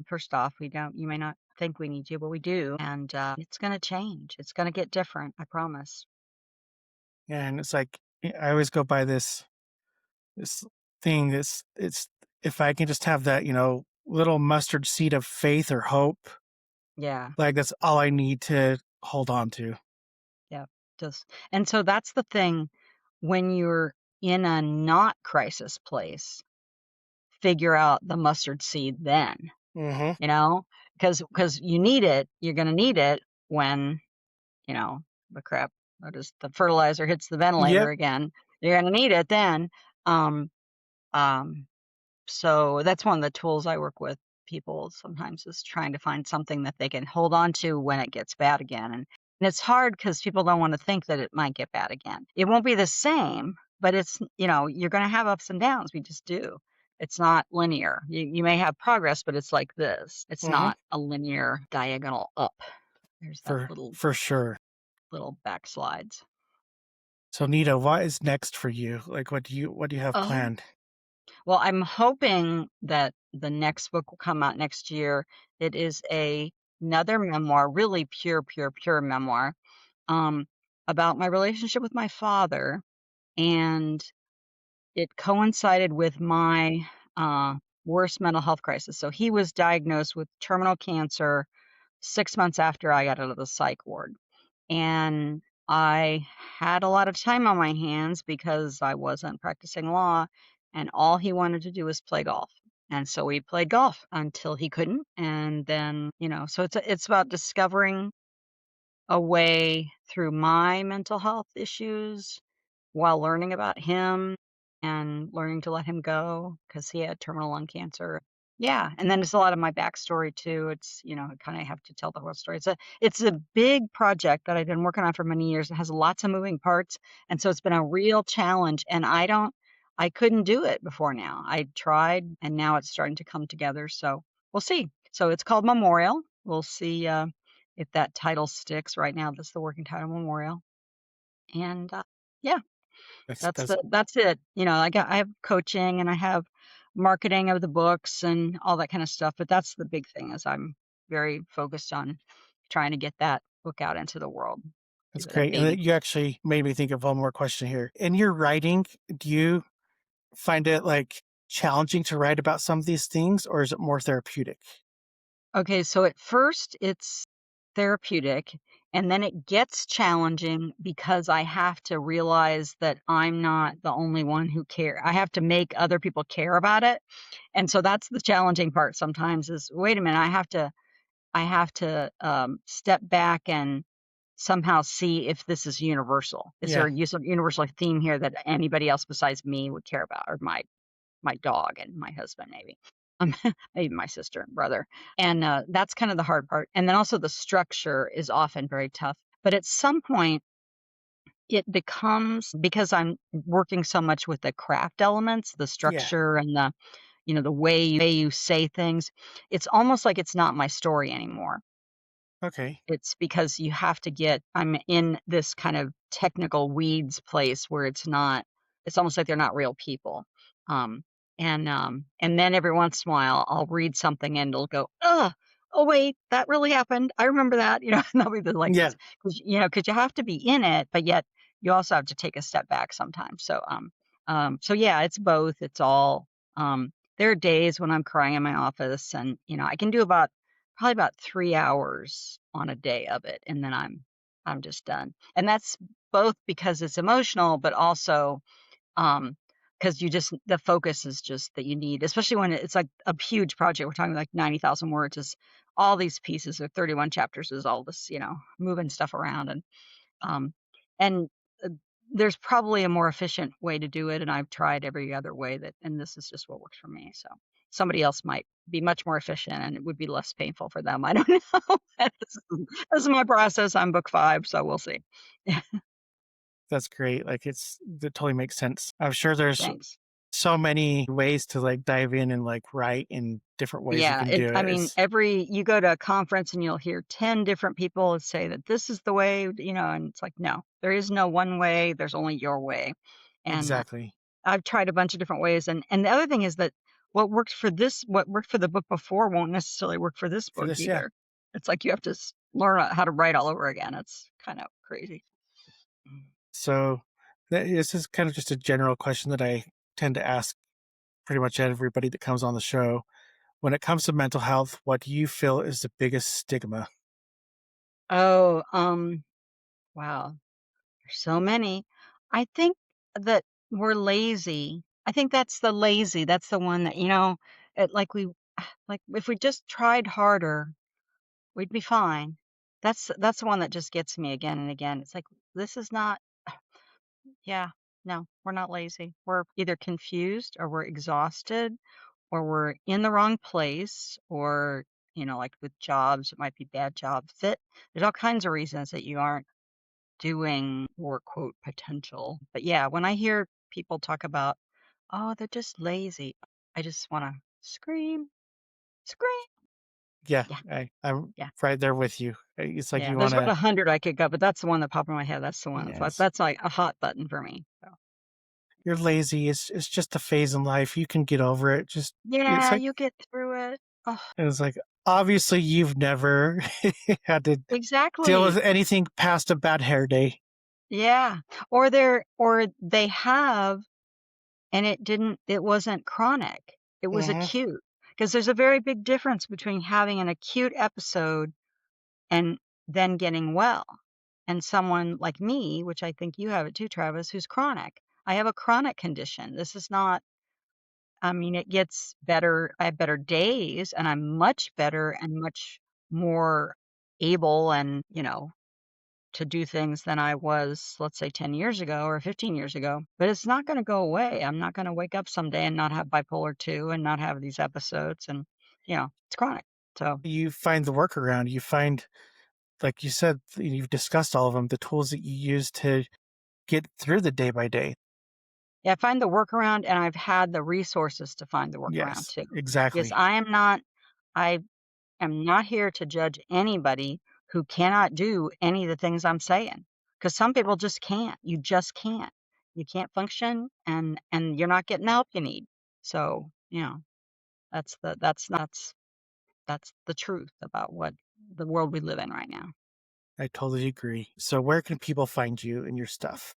First off, we don't, you may not think we need you, but we do. And it's going to change. It's going to get different. I promise. Yeah, and it's like I always go by this thing, it's if I can just have that, little mustard seed of faith or hope, Yeah. like, that's all I need to hold on to. Yeah. Just, and so that's the thing when you're in a not crisis place, figure out the mustard seed then, Mhm. you know, because you need it. You're going to need it when, you know, the crap, what is the fertilizer hits the ventilator Yep. again. You're going to need it then. Um, um, So that's one of the tools I work with people sometimes is trying to find something that they can hold on to when it gets bad again. And it's hard because people don't want to think that it might get bad again. It won't be the same, but you're going to have ups and downs. We just do. It's not linear. You may have progress, but it's like this. It's Mhm. not a linear diagonal up. There's that For little for sure. little backslides. So Nita, what is next for you? Like, what do you have Oh, planned? well, I'm hoping that the next book will come out next year. It is another memoir, really pure, pure, pure memoir, um, about my relationship with my father, and it coincided with my uh, worst mental health crisis. So he was diagnosed with terminal cancer 6 months after I got out of the psych ward. And I had a lot of time on my hands because I wasn't practicing law, and all he wanted to do was play golf. And so we played golf until he couldn't, and then, so it's about discovering a way through my mental health issues while learning about him and learning to let him go because he had terminal lung cancer. Yeah, and then it's a lot of my backstory too. It's, I kind of have to tell the whole story. It's a big project that I've been working on for many years. It has lots of moving parts, and so it's been a real challenge, and I couldn't do it before now. I tried, and now it's starting to come together, so we'll see. So it's called Memorial. We'll see, if that title sticks. Right now, that's the working title, Memorial, and, yeah. That's That's it. I have coaching and I have marketing of the books and all that kind of stuff, but that's the big thing is I'm very focused on trying to get that book out into the world. that's That great. And then baby. you actually made me think of one more question here. In your writing, do you find it like challenging to write about some of these things, or is it more therapeutic? Okay, so at first it's therapeutic and then it gets challenging because I have to realize that I'm not the only one who care. I have to make other people care about it. And so that's the challenging part sometimes is wait a minute, I have to step back and somehow see if this is universal. Is there Yeah. a universal theme here that anybody else besides me would care about, or my dog and my husband, maybe, um, maybe my sister and brother, and that's kind of the hard part. And then also the structure is often very tough. But at some point, it becomes because I'm working so much with the craft elements, the Yeah. structure, and the way you say things. It's almost like it's not my story anymore. Okay. It's because you have to I'm in this kind of technical weeds place where it's almost like they're not real people. Um, and then every once in a while I'll read something and it'll go, oh wait, that really happened. I remember that, and they'll be like Yeah. this, because you have to be in it, but yet you also have to take a step back sometimes. So yeah, it's both. It's all, there are days when I'm crying in my office and, I can do probably about 3 hours on a day of it, and then I'm just done. And that's both because it's emotional, but also, um, because the focus is just that you need, especially when it's like a huge project. We're talking like 90,000 words is all these pieces or 31 chapters is all this, moving stuff around um, and, uh, there's probably a more efficient way to do it, and I've tried every other way and this is just what works for me, so somebody else might be much more efficient, and it would be less painful for them, I don't know. This is my process, I'm book 5, so we'll see. That's great. Like that totally makes sense. I'm sure there's Thanks. so many ways to like dive in and like write in different ways you Yeah, can do I it. mean, It's you go to a conference and you'll hear 10 different people say that this is the way, and it's like, no, there is no one way, there's only your way, and, exactly I've tried a bunch of different ways, and the other thing is that what worked for the book before won't necessarily work for this for book this. Yeah. either. It's like you have to learn how to write all over again. It's kind of crazy. Mm. So this is kind of just a general question that I tend to ask pretty much everybody that comes on the show. When it comes to mental health, what do you feel is the biggest stigma? Oh, wow. There's so many. I think that we're lazy. I think that's the lazy. That's the one that, like like if we just tried harder, we'd be fine. That's the one that just gets me again and again. It's like this is not. Yeah, no, we're not lazy. We're either confused or we're exhausted or we're in the wrong place or, like with jobs, it might be bad job fit. There's all kinds of reasons that you aren't doing your quote potential. But yeah, when I hear people talk about, oh, they're just lazy, I just want to scream, scream. Yeah, Yeah, I'm yeah, right there with you. It's like yeah. you There's about wanna 100 I could go, but that's the one that popped in my head. That's the one. yes. That's like a hot button for me. So. You're lazy, it's just a phase in life, you can get over it, just it's Yeah, like you get through it. Oh, it's like, obviously, you've never had to deal with exactly. anything past a bad hair day. Yeah. Or they have, and it wasn't chronic. It was Mhm. acute. Because there's a very big difference between having an acute episode and then getting well. And someone like me, which I think you have it too, Travis, who's chronic. I have a chronic condition. This is not, I mean, it gets better. I have better days and I'm much better and much more able and, to do things than I was, let's say 10 years ago or 15 years ago. But it's not going to go away. I'm not going to wake up someday and not have bipolar 2 and not have these episodes. And, it's chronic. So, You find the workaround, you find like you said, you've discussed all of them, the tools that you use to get through the day by day. yeah, I find the workaround and I've had the resources to find the workaround Yes, too. Because exactly. I am not here to judge anybody who cannot do any of the things I'm saying. Because some people just can't. You just can't. You can't function and you're not getting the help you need. So, that's the truth about what the world we live in right now. I totally agree. So where can people find you and your stuff?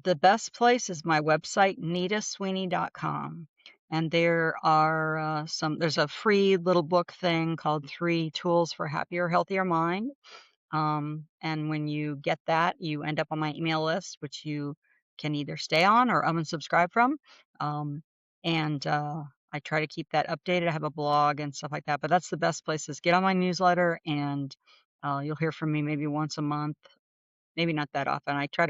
The best place is my website, nitasweeney.com. And there's a free little book thing called 3 Tools for Happier, Healthier Mind. And when you get that, you end up on my email list, which you can either stay on or unsubscribe from. Um, and I try to keep that updated. I have a blog and stuff like that, but that's the best place is get on my newsletter and you'll hear from me maybe once a month, maybe not that often. I try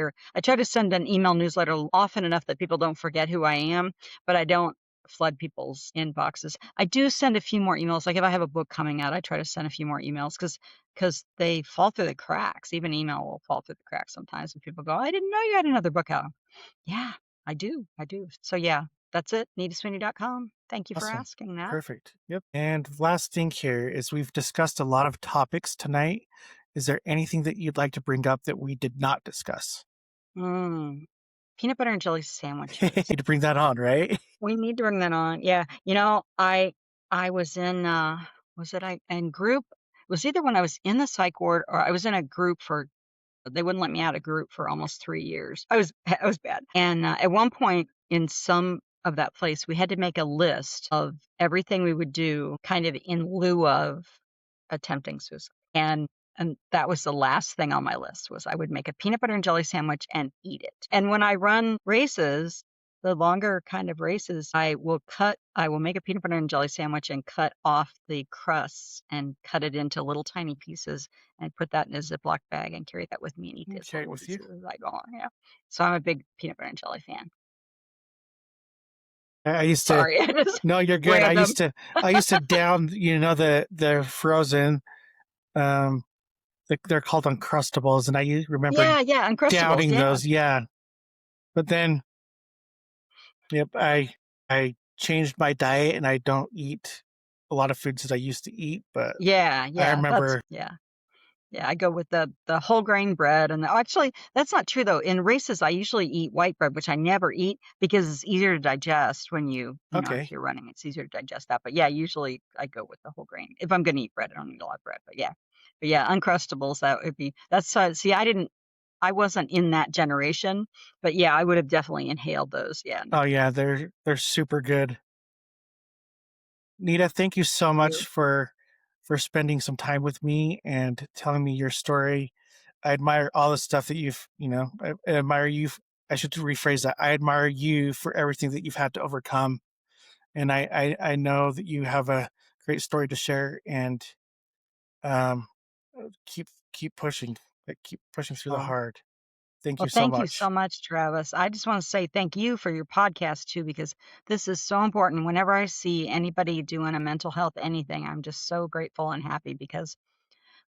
to send an email newsletter often enough that people don't forget who I am, but I don't flood people's inboxes. I do send a few more emails. Like if I have a book coming out, I try to send a few more emails because they fall through the cracks. Even email will fall through the cracks sometimes when people go, I didn't know you had another book out. Yeah, I do. I do. So yeah, that's it. NitaSweeney.com. Thank you for Awesome. asking that. Perfect. Yep. And last thing here is we've discussed a lot of topics tonight. Is there anything that you'd like to bring up that we did not discuss? Mm, peanut butter and jelly sandwiches. Need to bring that on, right? We need to bring that on. Yeah. I was in was it I in group? It was either when I was in the psych ward or I was in a group for they wouldn't let me out of group for almost 3 years. I was bad. And at one point in some of that place, we had to make a list of everything we would do kind of in lieu of attempting suicide. And that was the last thing on my list was I would make a peanut butter and jelly sandwich and eat it. And when I run races, the longer kind of races, I will make a peanut butter and jelly sandwich and cut off the crusts and cut it into little tiny pieces and put that in a Ziploc bag and carry that with me and eat those Share it little with you. pieces as I go on. Yeah. So I'm a big peanut butter and jelly fan. I used to Sorry, I just no, you're good. random. I used to down, the frozen they're called Uncrustables, and remember Yeah, yeah, Uncrustables. downing Yeah. those, yeah. But then, yep, I changed my diet and I don't eat a lot of foods that I used to eat, but Yeah, I yeah. That's remember yeah. Yeah, I go with the whole grain bread and actually, that's not true though. In races, I usually eat white bread, which I never eat because it's easier to digest when if okay. you're running, it's easier to digest that. But yeah, usually I go with the whole grain. If I'm going to eat bread, I don't eat a lot of bread, but yeah. But yeah, Uncrustables, see, I wasn't in that generation, but yeah, I would have definitely inhaled those. Yeah, no, Oh thank yeah, they're super good. Nita, thank you so much you. for spending some time with me and telling me your story. I admire all the stuff that I admire you. I should rephrase that. I admire you for everything that you've had to overcome. And I know that you have a great story to share and um, keep pushing, keep pushing through the Oh, hard. Thank well, you so thank you so much. much, Travis. I just want to say thank you for your podcast too, because this is so important. Whenever I see anybody doing a mental health anything, I'm just so grateful and happy because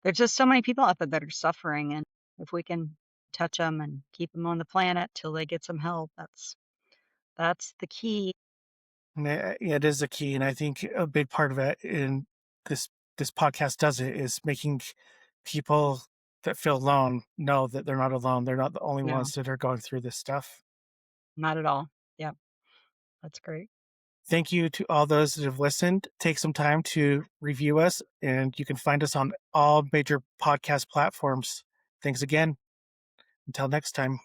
there's just so many people out there that are suffering. And if we can touch them and keep them on the planet till they get some help, that's the key. Yeah, it is a key, and I think a big part of it in this this podcast does it is making people that feel alone know that they're not alone. They're not the only Yeah, ones that are going through this stuff. not at all. Yep, that's great. Thank you to all those that have listened. Take some time to review us, and you can find us on all major podcast platforms. Thanks again. Until next time.